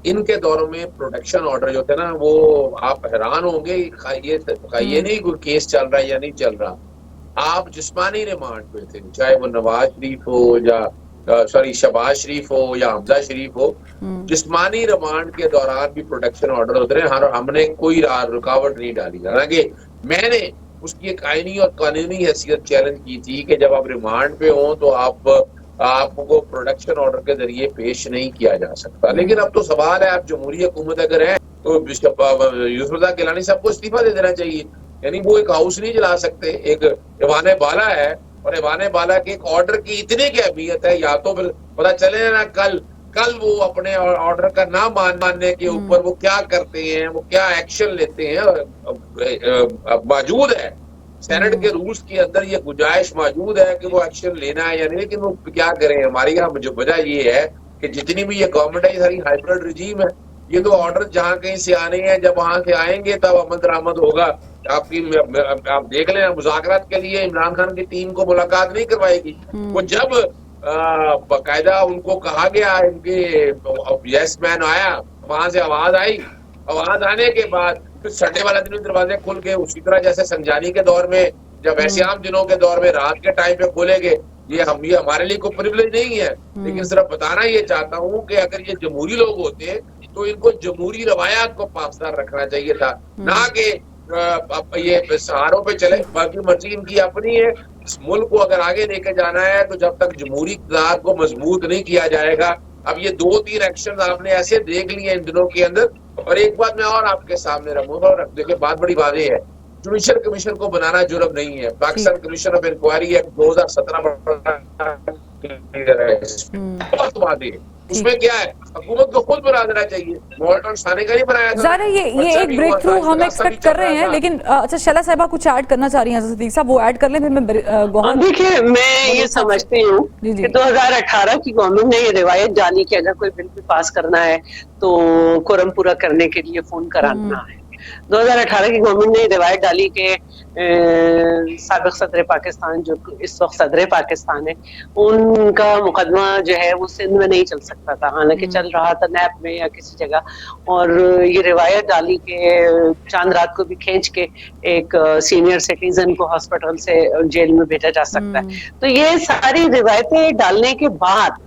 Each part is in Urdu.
ان کے دوروں میں پروٹیکشن آرڈر جو تھے نا وہ آپ حیران ہوں گے، یہ نہیں کوئی کیس چل رہا ہے یا نہیں چل رہا، آپ جسمانی ریمانڈ پہ تھے، چاہے وہ نواز شریف ہو یا شہباز شریف ہو یا حمزہ شریف ہو، جسمانی ریمانڈ کے دوران بھی پروٹیکشن آرڈر ہوتے رہے، ہم نے کوئی رکاوٹ نہیں ڈالی، حالانکہ میں نے اس کی ایک آئینی اور قانونی حیثیت چیلنج کی تھی کہ جب آپ ریمانڈ پہ ہوں تو آپ کو پروڈکشن آرڈر کے ذریعے پیش نہیں کیا جا سکتا. لیکن اب تو سوال ہے، آپ جمہوری حکومت اگر ہے تو یوسف اللہ گیلانی صاحب کو استعفیٰ دے دینا چاہیے. یعنی وہ ایک ہاؤس نہیں چلا سکتے، ایک ایوان بالا ہے، اور ایوان بالا کے ایک آرڈر کی اتنی کی اہمیت ہے، یا تو پتا چلے نا کل وہ اپنے آرڈر کا نہ ماننے کے اوپر وہ کیا کرتے ہیں، وہ کیا ایکشن لیتے ہیں. موجود ہے سینٹ کے رولز کے اندر یہ گنجائش موجود ہے کہ وہ ایکشن لینا ہے یا نہیں، لیکن وہ کیا کریں. ہماری یہاں جو وجہ یہ ہے کہ جتنی بھی یہ گورنمنٹ ہے یہ ساری ہائیبرڈ رجیم ہے، یہ تو آرڈر جہاں کہیں سے آنے ہیں، جب وہاں سے آئیں گے تب عمل درآمد ہوگا. آپ دیکھ لیں، مذاکرات کے لیے عمران خان کی ٹیم کو ملاقات نہیں کروائے گی. وہ جب باقاعدہ ان کو کہا گیا، ان کے یس مین آیا، وہاں سے آواز آئی، آواز آنے کے بعد پھر سنڈے والا دن دروازے کھل گئے. اسی طرح جیسے سنجانی کے دور میں، جب ایسے عام دنوں کے دور میں رات کے ٹائم پہ کھولے گئے، یہ ہمارے لیے کوئی پریویلیج نہیں ہے. لیکن صرف بتانا یہ چاہتا ہوں کہ اگر یہ جمہوری لوگ ہوتے تو ان کو جمہوری روایات کو پاسدار رکھنا چاہیے تھا، نہ کہ یہ سہاروں پہ چلے. باقی مرضی ان کی اپنی ہے. اس ملک کو اگر آگے لے کے جانا ہے تو جب تک جمہوری اقتدار کو مضبوط نہیں کیا جائے گا. اب یہ 2-3 ایکشن آپ نے ایسے دیکھ لیے ان دنوں کے اندر. اور ایک بات میں اور آپ کے سامنے رکھوں گا، اور دیکھیں بات بڑی واضح ہے، جوڈیشل کمیشن کو بنانا جرم نہیں ہے. Pakistan commission of inquiry act 2017 بہت واضح ہے. اس میں کیا ہے، حکومت کو خود بنا دینا چاہیے. مولٹن سانے کا نہیں بنایا تھا. ظاہر ہے یہ ایک بریک تھرو ہم ایکسپیکٹ کر رہے ہیں، لیکن اچھا شیلا صاحبہ کچھ ایڈ کرنا چاہ رہی ہیں صدیق صاحب، وہ ایڈ کر لیں، پھر میں گوہر. دیکھیں میں یہ سمجھتی ہوں کہ 2018 کی گورنمنٹ نے یہ روایت ڈالی کہ اگر کوئی بل بھی پاس کرنا ہے تو قرم پورا کرنے کے لیے فون کرانا ہے. 2018 کی گورنمنٹ نے روایت ڈالی کہ سابق صدر پاکستان جو اس وقت صدر پاکستان ہے، ان کا مقدمہ جو ہے وہ سندھ میں نہیں چل سکتا تھا، حالانکہ چل رہا تھا نیب میں یا کسی جگہ. اور یہ روایت ڈالی کہ چاند رات کو بھی کھینچ کے ایک سینئر سٹیزن کو ہاسپٹل سے جیل میں بھیجا جا سکتا ہے. تو یہ ساری روایتیں ڈالنے کے بعد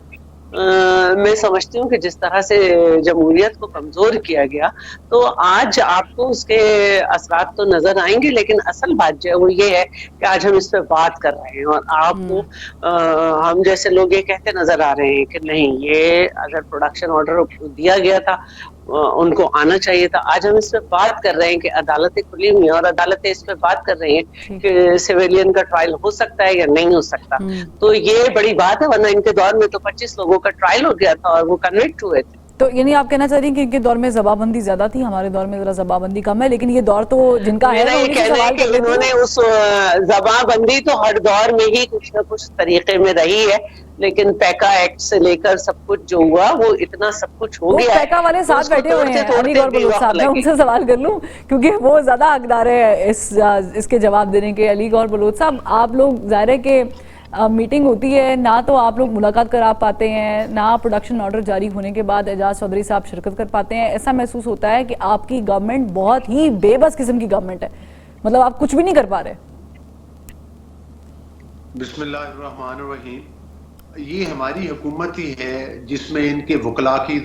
میں سمجھتی ہوں کہ جس طرح سے جمہوریت کو کمزور کیا گیا، تو آج آپ کو اس کے اثرات تو نظر آئیں گے، لیکن اصل بات جو ہے وہ یہ ہے کہ آج ہم اس پہ بات کر رہے ہیں، اور آپ کو ہم جیسے لوگ یہ کہتے نظر آ رہے ہیں کہ نہیں، یہ اگر پروڈکشن آرڈر دیا گیا تھا ان کو آنا چاہیے تھا. آج ہم اس پہ بات کر رہے ہیں کہ عدالتیں کھلی ہوئی ہیں، اور عدالتیں اس پہ بات کر رہی ہیں کہ سویلین کا ٹرائل ہو سکتا ہے یا نہیں ہو سکتا. تو یہ بڑی بات ہے، ورنہ ان کے دور میں تو 25 لوگوں کا ٹرائل ہو گیا تھا اور وہ کنوکٹ ہوئے تھے. تو یعنی آپ کہنا چاہ رہی ہیں کہ ان کے دور میں زباں بندی زیادہ تھی، ہمارے دور میں ذرا زباں بندی کم ہے، لیکن یہ دور تو جن کا ہے میرا یہ کہنا ہے کہ انہوں نے اس زباں بندی تو ہر دور میں ہی کچھ نہ کچھ طریقے میں رہی ہے، لیکن پیکا ایکٹ سے لے کر سب کچھ جو ہوا وہ اتنا سب کچھ ہو گیا ہے. پیکا والے ساتھ بیٹھے ہوئے ہیں علی گور بلوچ صاحب، میں ان سے سوال کر لوں کیونکہ وہ زیادہ حقدار ہے اس کے جواب دینے کے. علی گور بلوچ صاحب، آپ لوگ ظاہر ہے کہ میٹنگ ہوتی ہے، نہ تو آپ لوگ ملاقات کرا پاتے ہیں، نہ پروڈکشن آرڈر جاری ہونے کے بعد اعجاز چودھری صاحب شرکت کر پاتے ہیں. ایسا محسوس ہوتا ہے کہ آپ کی گورنمنٹ بہت ہی بے بس قسم کی گورنمنٹ ہے، مطلب آپ کچھ بھی نہیں کر پا رہے. بسم اللہ الرحمن الرحیم. یہ ہماری حکومت ہی ہے جس میں ان کے وکلاء کی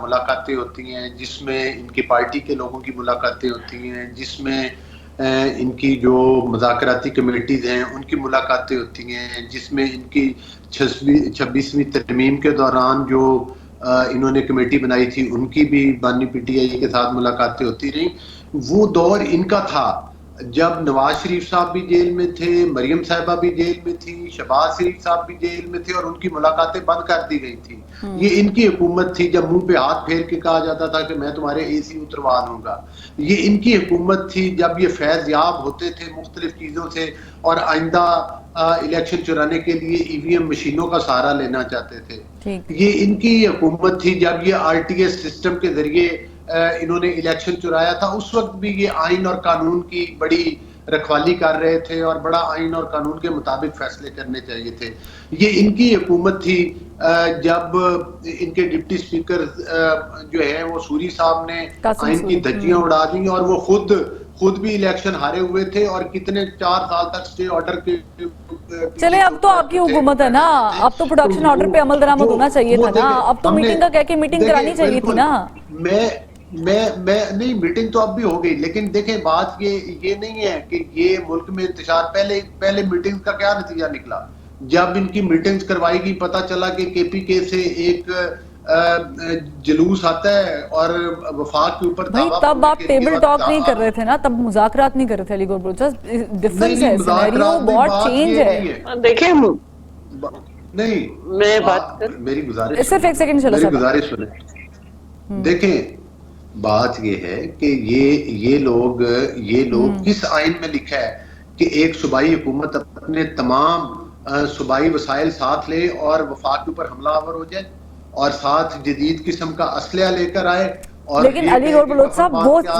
ملاقاتیں ہوتی ہیں، جس میں ان کی پارٹی کے لوگوں کی ملاقاتیں ہوتی ہیں، جس میں ان کی جو مذاکراتی کمیٹیز ہیں ان کی ملاقاتیں ہوتی ہیں، جس میں ان کی 26ویں ترمیم کے دوران جو انہوں نے کمیٹی بنائی تھی ان کی بھی بانی پی ٹی آئی کے ساتھ ملاقاتیں ہوتی رہیں. وہ دور ان کا تھا جب نواز شریف صاحب بھی جیل میں تھے، مریم صاحبہ بھی جیل میں تھی، شہباز شریف صاحب بھی جیل میں تھے، اور ان کی ملاقاتیں بند کر دی گئی تھی. یہ ان کی حکومت تھی جب منہ پہ ہاتھ پھیر کے کہا جاتا تھا کہ میں تمہارے اے سی اتروا دوں گا. یہ ان کی حکومت تھی جب یہ فیض یاب ہوتے تھے مختلف چیزوں سے اور آئندہ الیکشن چرانے کے لیے ای وی ایم مشینوں کا سہارا لینا چاہتے تھے. یہ ان کی حکومت تھی جب یہ آر ٹی ایس سسٹم کے ذریعے انہوں نے الیکشن چرایا تھا. اس وقت بھی یہ آئین اور قانون کی بڑی رکھوالی کر رہے تھے اور بڑا آئین اور قانون کے مطابق فیصلے کرنے چاہیے تھے. یہ ان کی حکومت تھی جب ان کے ڈپٹی اسپیکر جو ہے وہ سوری صاحب نے آئین کی دھجیاں اڑا دی اور وہ خود بھی الیکشن ہارے ہوئے تھے اور کتنے 4 سال تک اسٹے آرڈر کے. چلے اب تو آپ کی حکومت ہے نا, اب تو پروڈکشن آرڈر پہ عمل درآمد ہونا چاہیے تھا نا, اب تو میٹنگ کا کہہ کے میٹنگ کرانی چاہیے تھی نا. میں نہیں, میٹنگ تو اب بھی ہو گئی, لیکن دیکھیں بات یہ نہیں ہے کہ یہ ملک میں انتشار پہلے میٹنگ کا کیا نتیجہ نکلا. جب ان کی میٹنگز کروائی گئی پتہ چلا کہ کے پی کے سے ایک جلوس آتا ہے اور وفاق کے اوپر بھائی تب آپ ٹیبل ٹاک نہیں کر رہے تھے نا, تب مذاکرات نہیں کر رہے تھے علی گور بلوچ. ڈفرنس ہے, سینیریو بہت چینج ہے. دیکھیں نہیں میں بات کر, میری گزارش صرف ایک سیکنڈ چلو, میری گزارش سنیں. دیکھیں بات یہ ہے کہ یہ لوگ کس آئین میں لکھا ہے کہ ایک صوبائی حکومت اپنے تمام صوبائی وسائل ساتھ لے اور وفاق کے اوپر حملہ آور ہو جائے اور ساتھ جدید قسم کا اسلحہ لے کر آئے. لیکن علی گور بلوچ صاحب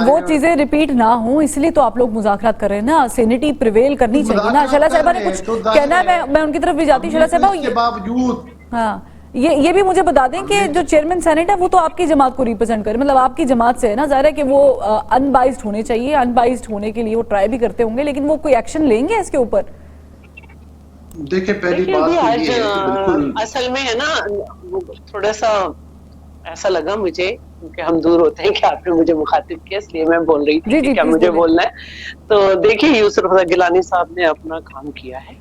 وہ چیزیں ریپیٹ نہ ہوں, اس لیے تو آپ لوگ مذاکرات کر رہے ہیں نا. سینیٹی پریویل کرنی چاہیے نا. شعلہ صاحبہ نے کچھ کہنا ہے, میں ان کی طرف بھی جاتی. شعلہ صاحبہ کے باوجود ہاں یہ بھی مجھے بتا دیں کہ جو چیئرمین سینیٹ ہے وہ تو آپ کی جماعت کو ریپرزینٹ کرے, مطلب آپ کی جماعت سے ہے نا. ظاہر ہے کہ وہ ان بائزڈ ہونے چاہیے, ان بائزڈ ہونے کے لیے وہ ٹرائی بھی کرتے ہوں گے, لیکن وہ کوئی ایکشن لیں گے اس کے اوپر؟ دیکھیں پہلی بات تو یہ ہے کہ بالکل اصل میں ہے نا تھوڑا سا ایسا لگا مجھے, کیونکہ ہم دور ہوتے ہیں کہ آپ نے مجھے مخاطب کیا اس لیے میں بول رہی تھی کہ کیا مجھے بولنا ہے. تو دیکھیں یوسف رضا گیلانی صاحب نے اپنا کام کیا ہے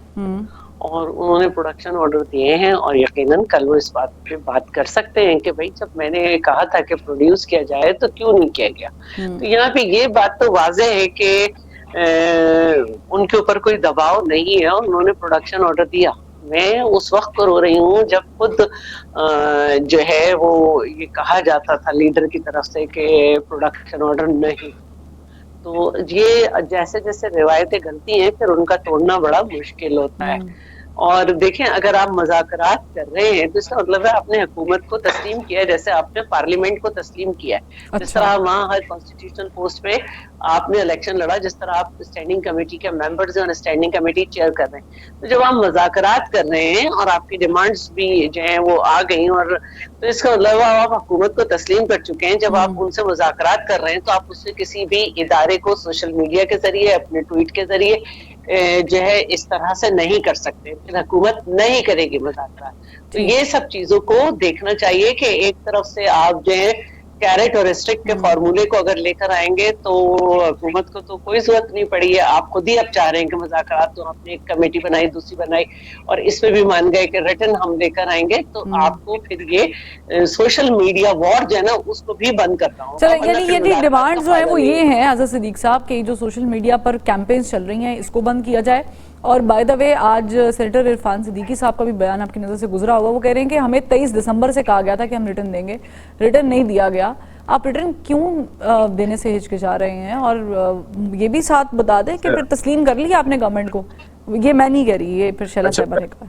اور انہوں نے پروڈکشن آرڈر دیے ہیں, اور یقیناً کل وہ اس بات پہ بات کر سکتے ہیں کہ بھائی جب میں نے کہا تھا کہ پروڈیوس کیا جائے تو کیوں نہیں کیا گیا. تو یہاں پہ یہ بات تو واضح ہے کہ ان کے اوپر کوئی دباؤ نہیں ہے, انہوں نے پروڈکشن آرڈر دیا. میں اس وقت کو رو رہی ہوں جب خود جو ہے وہ یہ کہا جاتا تھا لیڈر کی طرف سے کہ پروڈکشن آرڈر نہیں. تو یہ جیسے جیسے روایتیں گلتی ہیں پھر ان کا توڑنا بڑا مشکل ہوتا ہے. اور دیکھیں اگر آپ مذاکرات کر رہے ہیں تو اس کا مطلب ہے آپ نے حکومت کو تسلیم کیا ہے, جیسے آپ نے پارلیمنٹ کو تسلیم کیا ہے. جس طرح وہاں ہر کانسٹیٹیوشنل پوسٹ پہ آپ نے الیکشن لڑا, جس طرح آپ اسٹینڈنگ کمیٹی کے ممبرز ہیں اور اسٹینڈنگ کمیٹی چیئر کر رہے ہیں. تو جب آپ مذاکرات کر رہے ہیں اور آپ کی ڈیمانڈز بھی جو ہیں وہ آ گئی, اور تو اس کا مطلب آپ حکومت کو تسلیم کر چکے ہیں. جب آپ ان سے مذاکرات کر رہے ہیں تو آپ اس سے کسی بھی ادارے کو سوشل میڈیا کے ذریعے, اپنے ٹویٹ کے ذریعے جو ہے اس طرح سے نہیں کر سکتے, پھر حکومت نہیں کرے گی مذاکرات. تو یہ سب چیزوں کو دیکھنا چاہیے کہ ایک طرف سے آپ جو ہے کیرٹ اور اسٹک کے فارمولے کو اگر لے کر آئیں گے تو حکومت کو تو کوئی ضرورت نہیں پڑی ہے. آپ خود ہی اب چاہ رہے ہیں کہ مذاکرات, تو آپ نے ایک کمیٹی بنائی, دوسری بنائی, اور اس میں بھی مان گئے کہ ریٹن ہم لے کر آئیں گے. تو آپ کو پھر یہ سوشل میڈیا وار جو ہے نا اس کو بھی بند کرنا ہوگا. چلو یعنی یہ ڈیمانڈز جو ہیں وہ یہ ہیں حضرت صدیق صاحب کہ جو سوشل میڈیا پر کیمپینز چل رہی ہیں اس کو بند کیا جائے. اور بائی دا وے آج سینیٹر عرفان صدیقی صاحب کا بھی بیان آپ کی نظر سے گزرا ہوگا, وہ کہہ رہے ہیں کہ ہمیں 23 دسمبر سے کہا گیا تھا کہ ہم ریٹرن دیں گے, ریٹرن نہیں دیا گیا. آپ ریٹرن کیوں دینے سے ہچکچا رہے ہیں؟ اور یہ بھی ساتھ بتا دیں کہ پھر تسلیم کر لیا آپ نے گورنمنٹ کو, یہ میں نہیں کہہ رہی, یہ پھر شعلہ صاحبہ نے کہا.